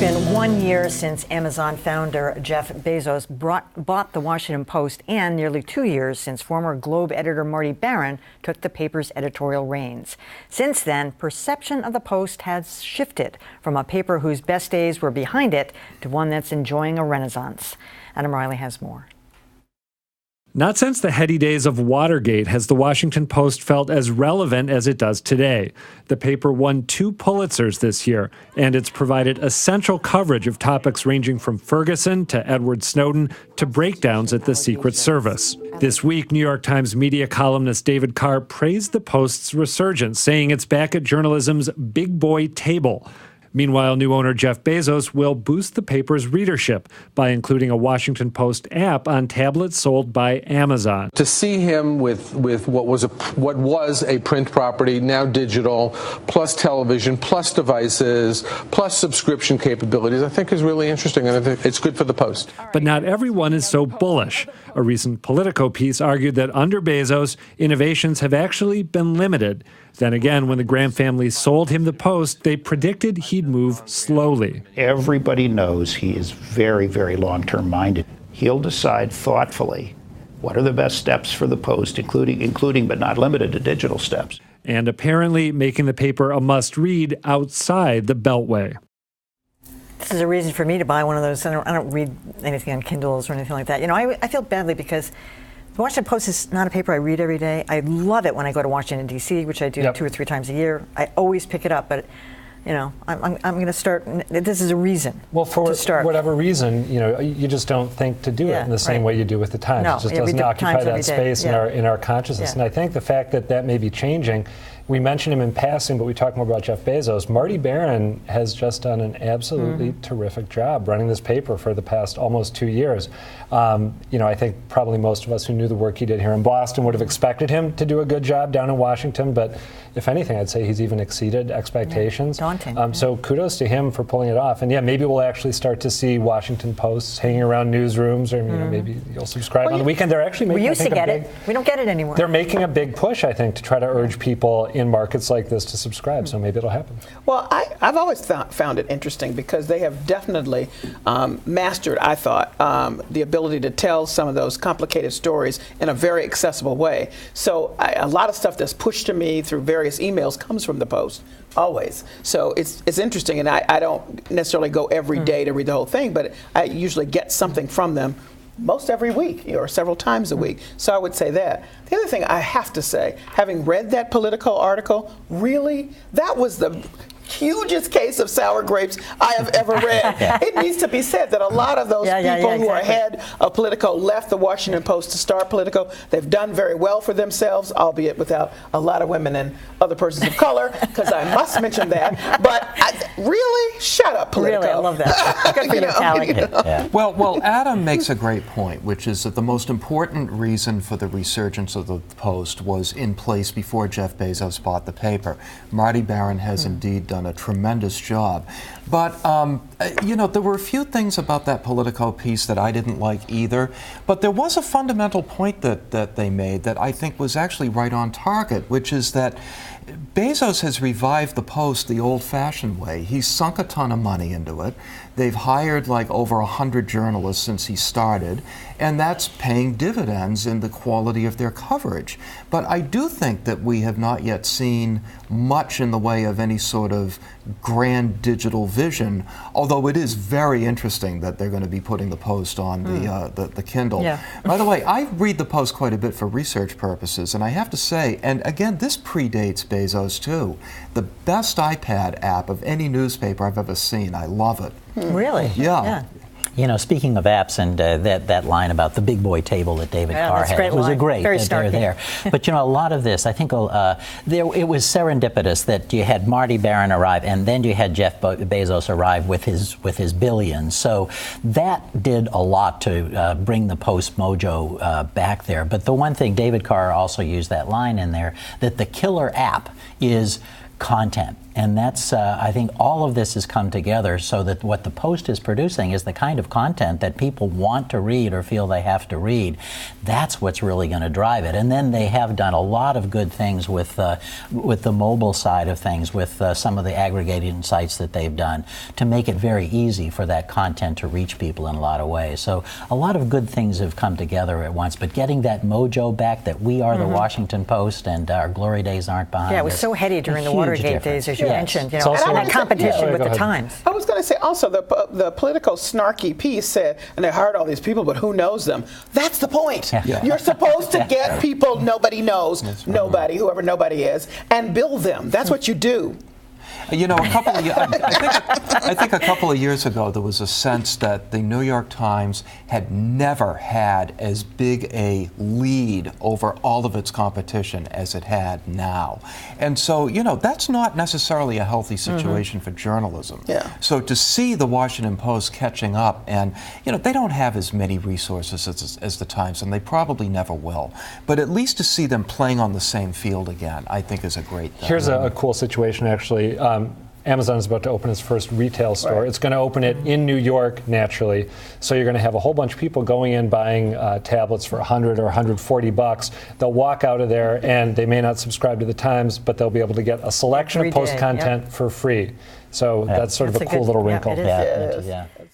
been 1 year since Amazon founder Jeff Bezos bought the Washington Post, and nearly 2 years since former Globe editor Marty Baron took the paper's editorial reins. Since then, perception of the Post has shifted from a paper whose best days were behind it to one that's enjoying a renaissance. Adam Riley has more. Not since the heady days of Watergate has the Washington Post felt as relevant as it does today. The paper won 2 Pulitzers this year, and it's provided essential coverage of topics ranging from Ferguson to Edward Snowden to breakdowns at the Secret Service. This week, New York Times media columnist David Carr praised the Post's resurgence, saying it's back at journalism's big boy table. Meanwhile, new owner Jeff Bezos will boost the paper's readership by including a Washington Post app on tablets sold by Amazon. To see him with what was a print property, now digital, plus television, plus devices, plus subscription capabilities, I think is really interesting, and I think it's good for the Post. But not everyone is so bullish. A recent Politico piece argued that under Bezos, innovations have actually been limited. Then again, when the Graham family sold him the Post, they predicted he'd move slowly. Everybody knows he is very, very long-term minded. He'll decide thoughtfully what are the best steps for the Post, including but not limited to digital steps. And apparently making the paper a must-read outside the Beltway. This is a reason for me to buy one of those. I don't read anything on Kindles or anything like that. You know, I feel badly because the Washington Post is not a paper I read every day. I love it when I go to Washington, D.C., which I do 2 or 3 times a year. I always pick it up, but you know, I'm going to start. This is a reason. Well, for to start. whatever reason, you know, you just don't think to do it in the same way you do with the Times. No, it just doesn't occupy that space in our consciousness. Yeah. And I think the fact that may be changing. We mentioned him in passing, but we talk more about Jeff Bezos. Marty Baron has just done an absolutely terrific job running this paper for the past almost 2 years. You know, I think probably most of us who knew the work he did here in Boston would have expected him to do a good job down in Washington, but if anything, I'd say he's even exceeded expectations. Daunting. So kudos to him for pulling it off. And yeah, maybe we'll actually start to see Washington Posts hanging around newsrooms, or you know, maybe you'll subscribe on the weekend. They're actually making, we used to get it. We don't get it anymore. They're making a big push, I think, to try to urge people in markets like this to subscribe. So maybe it'll happen. Well, I've always found it interesting because they have definitely mastered, I thought, the ability to tell some of those complicated stories in a very accessible way. So a lot of stuff that's pushed to me through various emails comes from the Post, always. So it's interesting, and I don't necessarily go every day to read the whole thing, but I usually get something from them most every week or several times a week. So I would say that. The other thing I have to say, having read that Politico article, really, that was the hugest case of sour grapes I have ever read. It needs to be said that a lot of those people who are head of Politico left the Washington Post to start Politico. They've done very well for themselves, albeit without a lot of women and other persons of color, because I must mention that. But really, shut up, Politico. Really, I love that. Good for you, Callie. Well, Adam makes a great point, which is that the most important reason for the resurgence of the Post was in place before Jeff Bezos bought the paper. Marty Baron has indeed done a tremendous job. But, you know, there were a few things about that Politico piece that I didn't like either. But there was a fundamental point that they made that I think was actually right on target, which is that Bezos has revived the Post the old-fashioned way. He's sunk a ton of money into it. They've hired like over 100 journalists since he started, and that's paying dividends in the quality of their coverage. But I do think that we have not yet seen much in the way of any sort of grand digital vision, although it is very interesting that they're going to be putting the Post on the Kindle. By the way, I read the Post quite a bit for research purposes, and I have to say, and again, this predates Bezos too, the best iPad app of any newspaper I've ever seen. I love it. Really? Yeah. You know, speaking of apps and that line about the big boy table that David Carr had, it was a great that they're there. But you know, a lot of this, I think, it was serendipitous that you had Marty Baron arrive, and then you had Jeff Bezos arrive with his billions. So that did a lot to bring the Post mojo back there. But the one thing, David Carr also used that line in there, that the killer app is content. And that's, I think all of this has come together so that what the Post is producing is the kind of content that people want to read or feel they have to read. That's what's really going to drive it. And then they have done a lot of good things with the mobile side of things, with some of the aggregating sites that they've done to make it very easy for that content to reach people in a lot of ways. So a lot of good things have come together at once, but getting that mojo back that we are the Washington Post and our glory days aren't behind us. Yeah, it was so heady during the Watergate days, as you mentioned, and a competition with the Times. I was going to say also the political snarky piece said, and they hired all these people, but who knows them? That's the point. You're supposed to get people nobody knows, whoever nobody is, and build them. That's what you do. You know, I think a couple of years ago there was a sense that the New York Times had never had as big a lead over all of its competition as it had now. And so, you know, that's not necessarily a healthy situation for journalism. So to see the Washington Post catching up, and, you know, they don't have as many resources as the Times, and they probably never will. But at least to see them playing on the same field again, I think is a great thing. Here's a cool situation, actually. Amazon is about to open its first retail store. It's going to open it in New York, naturally. So you're going to have a whole bunch of people going in buying tablets for $100 or $140. They'll walk out of there, and they may not subscribe to the Times, but they'll be able to get a selection of Post content for free. So that's sort of a cool little wrinkle. It is.